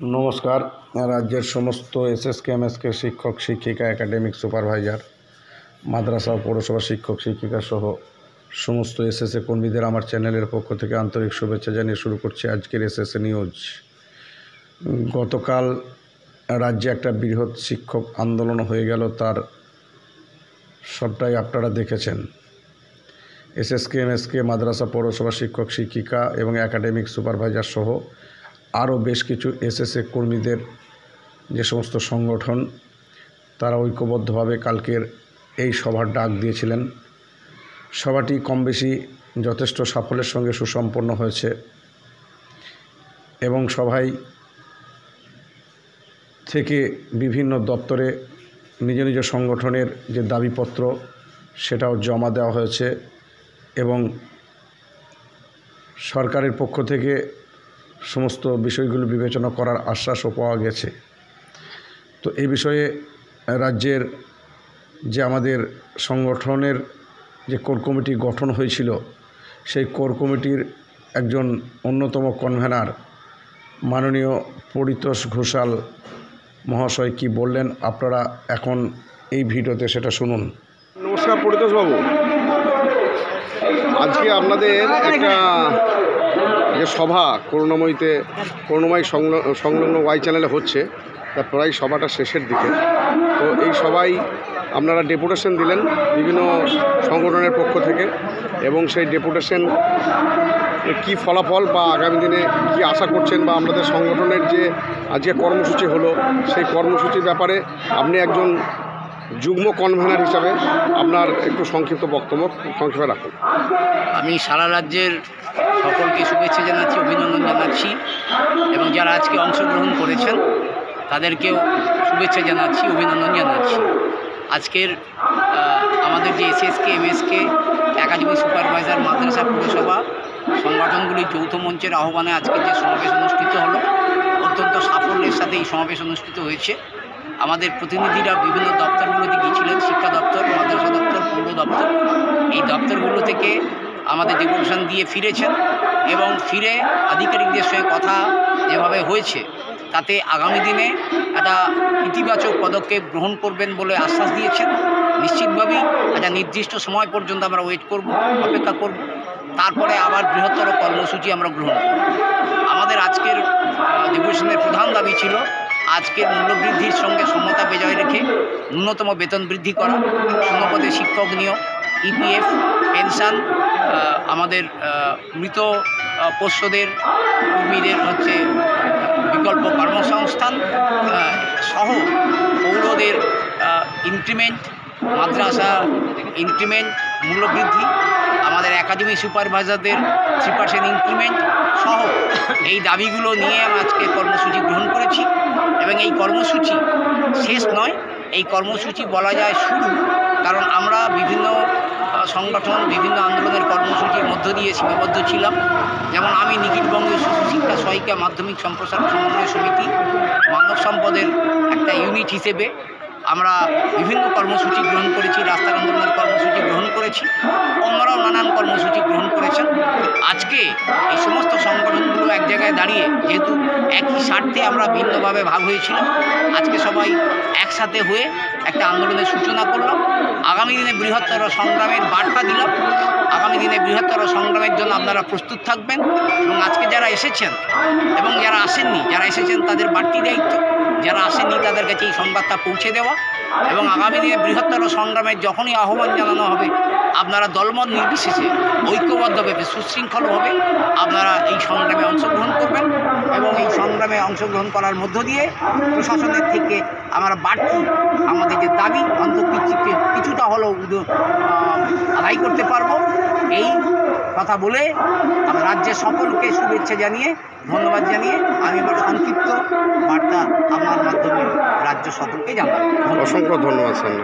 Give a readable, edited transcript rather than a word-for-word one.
নমস্কার। রাজ্যের সমস্ত এসএসকে এমএসকে শিক্ষক শিক্ষিকা একাডেমিক সুপারভাইজার মাদ্রাসা ও পৌরসভা শিক্ষক শিক্ষিকা সহ সমস্ত এসএসএ কর্মীদের আমার চ্যানেলের পক্ষ থেকে আন্তরিক শুভেচ্ছা জানিয়ে শুরু করছি আজকের এসএসএ নিউজ। গতকাল রাজ্যে একটা বৃহৎ শিক্ষক আন্দোলন হয়ে গেল, তার সবটাই আপনারা দেখেছেন। এসএসকে এমএসকে মাদ্রাসা পৌরসভা শিক্ষক শিক্ষিকা এবং একাডেমিক সুপারভাইজার সহ আরও বেশ কিছু এসএসএ কর্মীদের যে সমস্ত সংগঠন, তারা ঐক্যবদ্ধভাবে কালকের এই সভার ডাক দিয়েছিলেন। সভাটি কম বেশি যথেষ্ট সাফল্যের সঙ্গে সুসম্পন্ন হয়েছে এবং সভায় থেকে বিভিন্ন দপ্তরে নিজ নিজ সংগঠনের যে দাবিপত্র সেটাও জমা দেওয়া হয়েছে এবং সরকারের পক্ষ থেকে সমস্ত বিষয়গুলো বিবেচনা করার আশ্বাসও পাওয়া গেছে। তো এই বিষয়ে রাজ্যের যে আমাদের সংগঠনের যে কোর কমিটি গঠন হয়েছিল, সেই কোর কমিটির একজন অন্যতম কনভেনার মাননীয় পরিতোষ ঘোষাল মহাশয় কি বললেন, আপনারা এখন এই ভিডিওতে সেটা শুনুন। নমস্কার পরিতোষ বাবু, আজকে আপনাদের একটা যে সভা করুণাময়ী সংলগ্ন ওয়াই চ্যানেলে হচ্ছে, তা প্রায় সভাটা শেষের দিকে। তো এই সভায় আপনারা ডেপুটেশন দিলেন বিভিন্ন সংগঠনের পক্ষ থেকে, এবং সেই ডেপুটেশন কি ফলাফল বা আগামী দিনে কি আশা করছেন, বা আপনাদের সংগঠনের যে আজকে কর্মসূচি হলো সেই কর্মসূচির ব্যাপারে আপনি একজন যুগ্ম কনভেনার হিসাবে আপনার একটু সংক্ষিপ্ত বক্তব্য সংক্ষেপে রাখুন। আমি সারা রাজ্যের সকলকে শুভেচ্ছা জানাচ্ছি, অভিনন্দন জানাচ্ছি, এবং যারা আজকে অংশগ্রহণ করেছেন তাদেরকেও শুভেচ্ছা জানাচ্ছি, অভিনন্দন জানাচ্ছি। আজকের আমাদের যে এসএসকে এমএসকে একাডেমিক সুপারভাইজার মাদ্রাসা পৌরসভা সংগঠনগুলির যৌথ মঞ্চের আহ্বানে আজকের যে সমাবেশ অনুষ্ঠিত হলো, অত্যন্ত সাফল্যের সাথে এই সমাবেশ অনুষ্ঠিত হয়েছে। আমাদের প্রতিনিধিরা বিভিন্ন দপ্তরগুলোতে গিয়েছিলেন, শিক্ষা দপ্তর, মাদ্রাসা দপ্তর, পৌর দপ্তর। এই দপ্তরগুলো থেকে আমাদের ডেপুটেশন দিয়ে ফিরেছেন এবং ফিরে আধিকারিকদের সঙ্গে কথা যেভাবে হয়েছে তাতে আগামী দিনে একটা ইতিবাচক পদক্ষেপ গ্রহণ করবেন বলে আশ্বাস দিয়েছেন। নিশ্চিতভাবেই একটা নির্দিষ্ট সময় পর্যন্ত আমরা অপেক্ষা করব, তারপরে আবার বৃহত্তর কর্মসূচি আমরা গ্রহণ করব। আমাদের আজকের ডেপুটেশনের প্রধান দাবি ছিল আজকের মূল্যবৃদ্ধির সঙ্গে সমতা বজায় রেখে ন্যূনতম বেতন বৃদ্ধি করা, শূন্যপদে শিক্ষক নিয়োগ, ইপিএফ, পেনশন, আমাদের মৃত পোষ্যদের কর্মীদের বিকল্প কর্মসংস্থান সহ পৌরদের ইনক্রিমেন্ট, মাদ্রাসা ইনক্রিমেন্ট মূল্যবৃদ্ধি, আমাদের একাডেমিক সুপারভাইজারদের 3% ইনক্রিমেন্ট সহ এই দাবিগুলো নিয়ে আমরা আজকে কর্মসূচি গ্রহণ করেছি। এবং এই কর্মসূচি শেষ নয়, এই কর্মসূচি বলা যায় শুরু, কারণ আমরা বিভিন্ন সংগঠন বিভিন্ন আন্দোলনের কর্মসূচির মধ্য দিয়ে সীমাবদ্ধ ছিলাম। যেমন আমি নিখিলবঙ্গের শিশু শিক্ষা সহায়িকা মাধ্যমিক সম্প্রসারণ সমন্বয় সমিতি মানব সম্পদের একটা ইউনিট হিসেবে আমরা বিভিন্ন কর্মসূচি গ্রহণ করেছি, রাস্তার আন্দোলনের কর্মসূচি গ্রহণ করেছি, অন্যরাও নানান কর্মসূচি গ্রহণ করেছেন। আজকে এই সমস্ত সংগঠনগুলো এক জায়গায় দাঁড়িয়ে, যেহেতু একই স্বার্থে আমরা ভিন্নভাবে ভাগ হয়েছিলাম, আজকে সবাই একসাথে হয়ে একটা আন্দোলনের সূচনা করলাম। আগামী দিনে বৃহত্তর সংগ্রামের বার্তা দিলাম। আগামী দিনে বৃহত্তর সংগ্রামের জন্য আপনারা প্রস্তুত থাকবেন, এবং আজকে যারা এসেছেন এবং যারা আসেননি, যারা এসেছেন তাদের বাড়তি দায়িত্ব, যারা আসেননি তাদের কাছে এই সংবাদটা পৌঁছে দেওয়া, এবং আগামী দিনে বৃহত্তর সংগ্রামের যখনই আহ্বান জানানো হবে আপনারা দলমত নির্বিশেষে ঐক্যবদ্ধভাবে সুশৃঙ্খলভাবে আপনারা এই সংগ্রামে অংশগ্রহণ করবেন, এবং এই সংগ্রামে অংশগ্রহণ করার মধ্য দিয়ে প্রশাসনের থেকে আমরা বাড়তি আমাদের যে দাবি অন্তর্পিচ্ছিকে কিছুটা হলেও আদায় করতে পারবো। এই কথা বলে রাজ্যের সকলকে শুভেচ্ছা জানিয়ে, ধন্যবাদ জানিয়ে আমি আমার সংক্ষিপ্ত বার্তা আমার মাধ্যমে রাজ্য সকলকে জানাবো। অসংখ্য ধন্যবাদ স্যার।